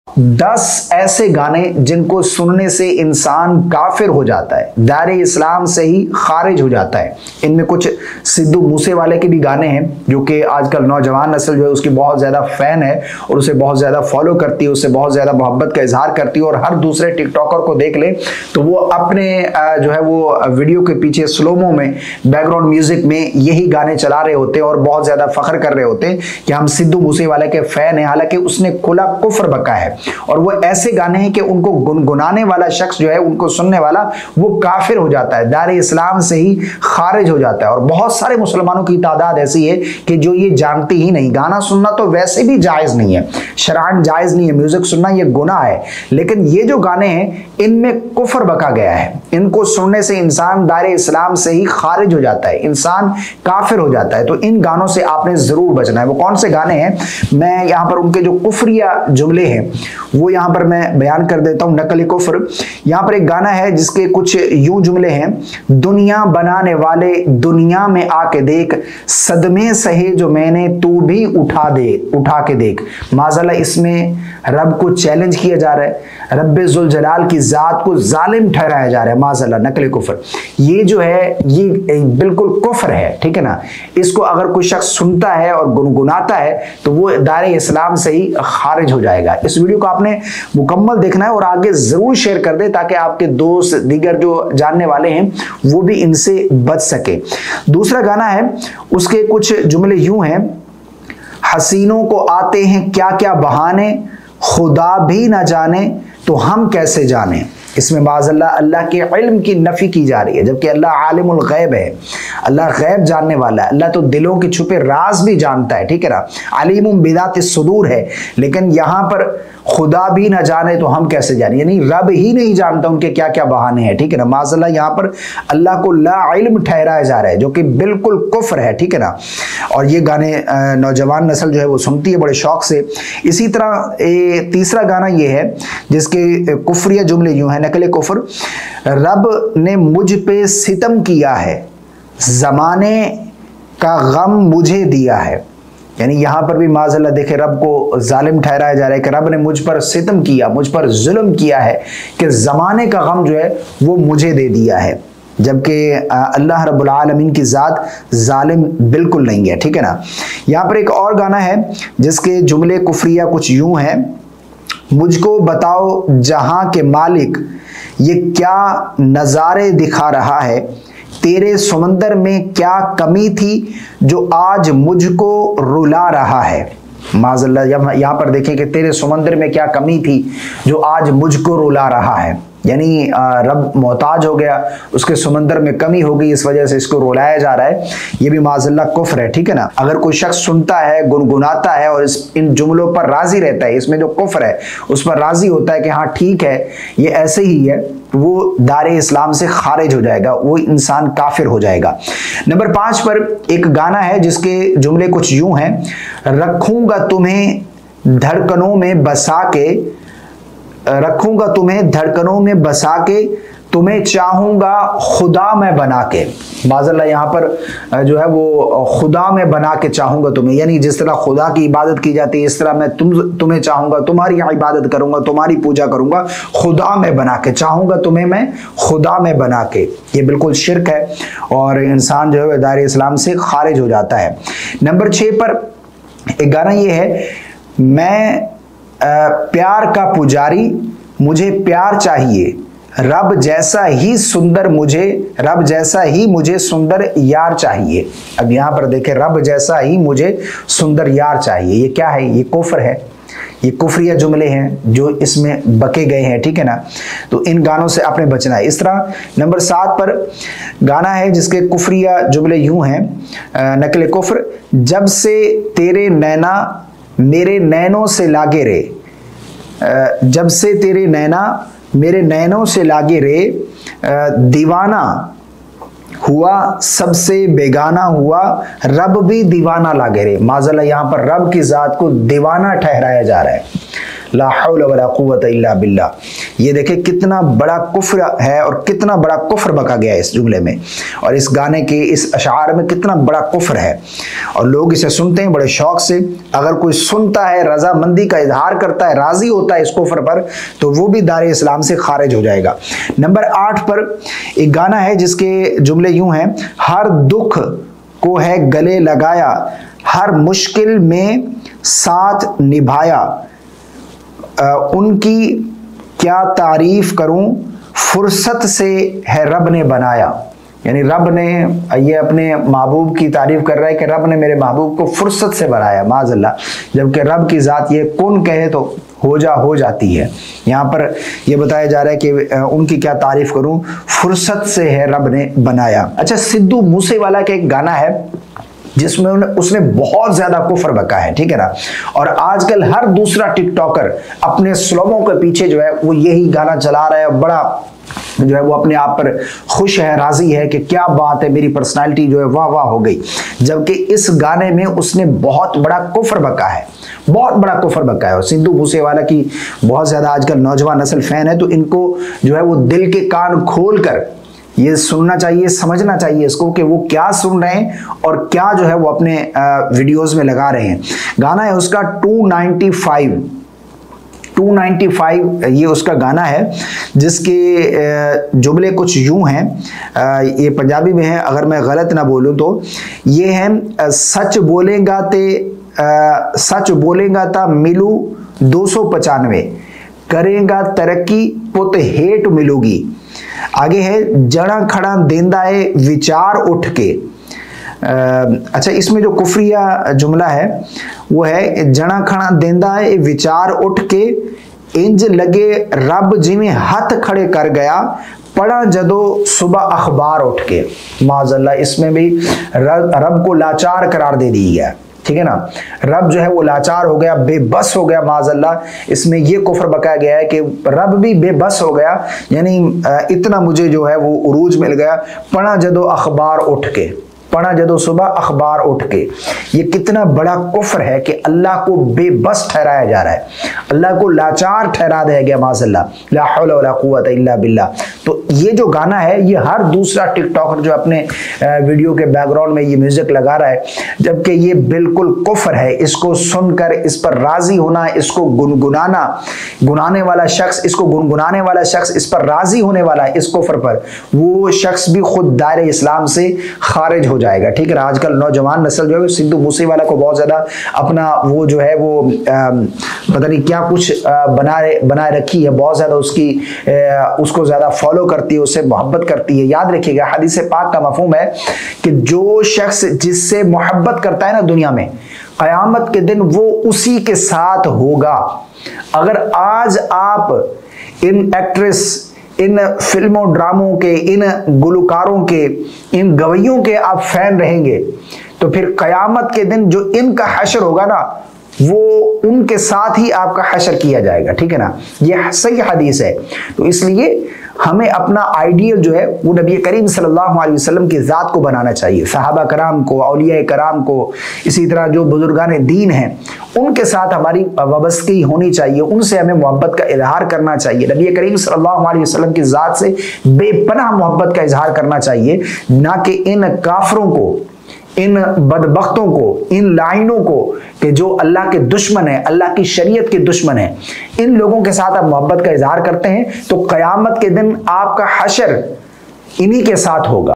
10 ऐसे गाने जिनको सुनने से इंसान काफिर हो जाता है, दायरे इस्लाम से ही खारिज हो जाता है। इनमें कुछ सिद्धू मूसेवाले के भी गाने हैं जो कि आजकल नौजवान नस्ल जो है उसकी बहुत ज़्यादा फ़ैन है और उसे बहुत ज़्यादा फॉलो करती है, उससे बहुत ज़्यादा मोहब्बत का इजहार करती है। और हर दूसरे टिकटॉकर को देख ले तो वो अपने जो है वो वीडियो के पीछे स्लोमो में बैकग्राउंड म्यूजिक में यही गाने चला रहे होते हैं और बहुत ज़्यादा फख्र कर रहे होते हैं कि हम सिद्धू मूसेवाले के फ़ैन हैं। हालांकि उसने खुला कुफ्र बका है और वो ऐसे गाने हैं कि उनको गुनगुनाने वाला शख्स जो है, उनको सुनने वाला, वो काफिर हो जाता है, दायरे इस्लाम से ही खारिज हो जाता है। और बहुत सारे मुसलमानों की तादाद ऐसी है कि जो ये जानती ही नहीं। गाना सुनना तो वैसे भी जायज़ नहीं है, शरअन जायज़ नहीं है, म्यूजिक सुनना ये गुनाह है, लेकिन ये जो गाने हैं इनमें कुफ्र बका गया है। इनको सुनने से इंसान दायरे इस्लाम से ही खारिज हो जाता है, इंसान काफिर हो जाता है। तो इन गानों से आपने जरूर बचना है। वो कौन से गाने हैं, मैं यहाँ पर उनके जो कुफ्रिया जुमले हैं वो यहाँ पर मैं बयान कर देता हूँ। नकल कुफ्र, यहाँ पर एक गाना है जिसके कुछ यूं जुमले हैं। दुनिया बनाने वाले दुनिया में आके देख, सदमे सहे जो मैंने तू भी उठा के देख। माज़अल्लाह इसमें रब को चैलेंज किया जा रहा है, रब्बे जुल जलाल की जात को जालिम ठहराया जा रहा है। माज़अल्लाह नकल कुफ्र ये जो है ये बिल्कुल कुफ्र है, ठीक है ना। इसको अगर कोई शख्स सुनता है और गुनगुनाता है तो वो दायरे इस्लाम से ही खारिज हो जाएगा। इस वीडियो को आपने मुकम्मल देखना है और आगे जरूर शेयर कर दे ताकि आपके दोस्त दीगर जो जानने वाले हैं वो भी इनसे बच सके। दूसरा गाना है, उसके कुछ जुमले यूं हैं। हसीनों को आते हैं क्या क्या बहाने, खुदा भी ना जाने तो हम कैसे जाने। इसमें माज़अल्लाह अल्लाह के इल्म की नफ़ी की जा रही है, जबकि अल्लाह आलिमुल गैब है, अल्लाह गैब जानने वाला है, अल्लाह तो दिलों के छुपे राज भी जानता है, ठीक है ना। अलीमुम बिदातिस सुदूर है, लेकिन यहाँ पर खुदा भी ना जाने तो हम कैसे जाने, यानी रब ही नहीं जानता उनके क्या क्या बहाने हैं, ठीक है ना। माज़अल्लाह यहाँ पर अल्लाह को ला इल्म ठहराया जा रहा है जो कि बिल्कुल कुफ्र है, ठीक है ना। और ये गाने नौजवान नस्ल जो है वो सुनती है बड़े शौक से। इसी तरह तीसरा गाना ये है जिसके कुफ्रिया जुमले यूं हैं। नकल कुफ्र, रब ने मुझ पे सितम किया है, ज़माने का गम मुझे दिया है। यानी यहाँ पर भी माज़अल्लाह देखे रब को जालिम ठहराया जा रहा है कि रब ने मुझ पर सितम किया, मुझ पर जुल्म किया है कि ज़माने का गम जो है वो मुझे दे दिया है, जबकि अल्लाह रब्बुल आलमीन की ज़ात जालिम बिल्कुल नहीं है, ठीक है ना। यहाँ पर एक और गाना है जिसके जुमले कुफ्रिया कुछ यूं हैं। मुझको बताओ जहां के मालिक ये क्या नज़ारे दिखा रहा है, तेरे समंदर में क्या कमी थी जो आज मुझको रुला रहा है। माज़अल्लाह यहाँ पर देखें कि तेरे समंदर में क्या कमी थी जो आज मुझको रुला रहा है, यानी रब मोहताज हो गया, उसके समंदर में कमी हो गई, इस वजह से इसको रुलाया जा रहा है। ये भी माज़अल्लाह कुफ्र है, ठीक है ना। अगर कोई शख्स सुनता है, गुनगुनाता है और इन जुमलों पर राजी रहता है, इसमें जो कुफ्र है उस पर राजी होता है कि हाँ ठीक है ये ऐसे ही है, वो दायरे इस्लाम से खारिज हो जाएगा, वो इंसान काफिर हो जाएगा। नंबर 5 पर एक गाना है जिसके जुमले कुछ यूं हैं। रखूंगा तुम्हें धड़कनों में बसा के, रखूंगा तुम्हें धड़कनों में बसा के, तुम्हें चाहूंगा खुदा मैं बना के। माज़अल्लाह यहाँ पर जो है वो खुदा में बना के चाहूंगा तुम्हें, यानी जिस तरह खुदा की इबादत की जाती है इस तरह मैं तुम्हें चाहूंगा, तुम्हारी इबादत करूंगा, तुम्हारी पूजा करूंगा, खुदा में बना के चाहूंगा तुम्हें मैं खुदा में बना के। ये बिल्कुल शिर्क है और इंसान जो है दायरे इस्लाम से खारिज हो जाता है। नंबर 6 पर एक गाना ये है। मैं प्यार का पुजारी, मुझे प्यार चाहिए, रब जैसा ही सुंदर मुझे, रब जैसा ही मुझे सुंदर यार चाहिए। अब यहाँ पर देखें, रब जैसा ही मुझे सुंदर यार चाहिए, ये क्या है, ये कुफ्र है, ये कुफ्रिया जुमले हैं जो इसमें बके गए हैं, ठीक है ना। तो इन गानों से आपने बचना है। इस तरह नंबर 7 पर गाना है जिसके कुफ्रिया जुमले यूं हैं। नकल कुफ्र, जब से तेरे नैना मेरे नैनों से लागे रे, जब से तेरे नैना मेरे नैनों से लागे रे, दीवाना हुआ सबसे बेगाना हुआ, रब भी दीवाना लागे रे। माज़अल्लाह यहाँ पर रब की ज़ात को दीवाना ठहराया जा रहा है। ला हौला वला कुव्वता इल्ला बिल्लाह। ये देखें कितना बड़ा कुफ्र है और कितना बड़ा कुफ्र बका गया है इस जुमले में, और इस गाने के इस अशार में कितना बड़ा कुफ्र है। और लोग इसे सुनते हैं बड़े शौक से। अगर कोई सुनता है, रजामंदी का इजहार करता है, राजी होता है इस कुफ्र पर, तो वो भी दारे इस्लाम से खारिज हो जाएगा। नंबर 8 पर एक गाना है जिसके जुमले यूं हैं, हर दुख को है गले लगाया, हर मुश्किल में साथ निभाया, उनकी क्या तारीफ करूं, फुर्सत से है रब ने बनाया। यानी रब ने, ये अपने महबूब की तारीफ कर रहा है कि रब ने मेरे महबूब को फुर्सत से बनाया, माज़अल्लाह, जबकि रब की ज़ात ये कुन कहे तो हो जाती है। यहाँ पर यह बताया जा रहा है कि उनकी क्या तारीफ करूं, फुर्सत से है रब ने बनाया। अच्छा, सिद्धू मूसेवाला का एक गाना है जिसमें उसने बहुत ज्यादा कुफ्र बका है, ठीक है ना। और आजकल हर दूसरा टिकटॉकर अपने स्लोमों के पीछे जो है वो यही गाना चला रहा है, बड़ा जो है वो अपने आप पर खुश है, राजी है कि क्या बात है, मेरी पर्सनालिटी जो है वाह वाह हो गई। जबकि इस गाने में उसने बहुत बड़ा कुफ्र बका है, बहुत बड़ा कुफ्र बका है। और सिद्धू मूसेवाला की बहुत ज्यादा आजकल नौजवान नस्ल फैन है, तो इनको जो है वो दिल के कान खोल कर ये सुनना चाहिए, समझना चाहिए इसको कि वो क्या सुन रहे हैं और क्या जो है वो अपने वीडियोस में लगा रहे हैं। गाना है उसका 295, ये उसका गाना है जिसके जुमले कुछ यूं हैं, ये पंजाबी में है अगर मैं गलत ना बोलूं तो। ये है, सच बोलेगा ता मिलू 295, करेगा तरक्की पुत हेट मिलूगी। आगे है, जड़ा खड़ा देंदा है विचार उठ के। अच्छा, इसमें जो कुफरिया जुमला है वो है, जड़ा खड़ा देंदा है विचार उठ के, इंज लगे रब जिमें हाथ खड़े कर गया, पढ़ा जदो सुबह अखबार उठ के। माज़अल्लाह, इसमें भी रब को लाचार करार दे दी गया, ठीक है ना। रब जो है वो लाचार हो गया, बेबस हो गया, माज़अल्लाह। इसमें ये कुफ्र बकाया गया है कि रब भी बेबस हो गया, यानी इतना मुझे जो है वो उरूज मिल गया, पढ़ा जदो अखबार उठ के, पढ़ा जदो सुबह अखबार उठ के। ये कितना बड़ा कुफ्र है कि अल्लाह को बेबस ठहराया जा रहा है, अल्लाह को लाचार ठहरा दिया गया, माज़अल्लाह, ला हौला वला कुव्वता इल्ला बिल्लाह। तो ये जो गाना है ये हर दूसरा टिकटॉकर जो अपने वीडियो के बैकग्राउंड में ये म्यूजिक लगा रहा है, जबकि ये बिल्कुल कुफ्र है। इसको सुनकर इस पर राजी होना, इसको गुनगुनाने वाला शख्स, इसको गुनगुनाने वाला शख्स, इस पर राजी होने वाला इस कुफ्र पर, वो शख्स भी खुद दायरे इस्लाम से खारिज हो जाएगा, ठीक है। आजकल नौजवान नस्ल जो है सिद्धू मूसेवाला को बहुत ज्यादा अपना वो जो है वो पता नहीं क्या कुछ बनाए रखी है, बहुत ज्यादा उसको ज्यादा फॉलो करती है, उससे मोहब्बत करती है। याद रखिएगा, हदीस पाक का मफहूम है कि जो शख्स जिससे मोहब्बत करता है ना दुनिया में, क़यामत के दिन वो उसी के साथ होगा। अगर आज आप इन एक्ट्रेस, इन फिल्मों ड्रामों के, इन गुलकारों के, इन गवैयों के आप फैन रहेंगे, तो फिर क़यामत के दिन जो इनका हशर होगा ना, वो उनके साथ ही आपका हशर किया जाएगा, ठीक है ना। यह सही हदीस है। तो इसलिए हमें अपना आइडियल जो है वो नबी करीम सल्लल्लाहु अलैहि वसल्लम की ज़ात को बनाना चाहिए, सहाबा कराम को, औलिया कराम को, इसी तरह जो बुजुर्गान दीन हैं उनके साथ हमारी वाबस्तगी होनी चाहिए, उनसे हमें मोहब्बत का इजहार करना चाहिए। नबी करीम सल्लल्लाहु अलैहि वसल्लम की ज़ात से बेपनाह मोहब्बत का इजहार करना चाहिए, ना कि इन काफरों को, इन बदबख्तों को, इन लाइनों को कि जो अल्लाह के दुश्मन है, अल्लाह की शरीयत के दुश्मन है, इन लोगों के साथ आप मोहब्बत का इजहार करते हैं तो क़यामत के दिन आपका हशर इन्हीं के साथ होगा।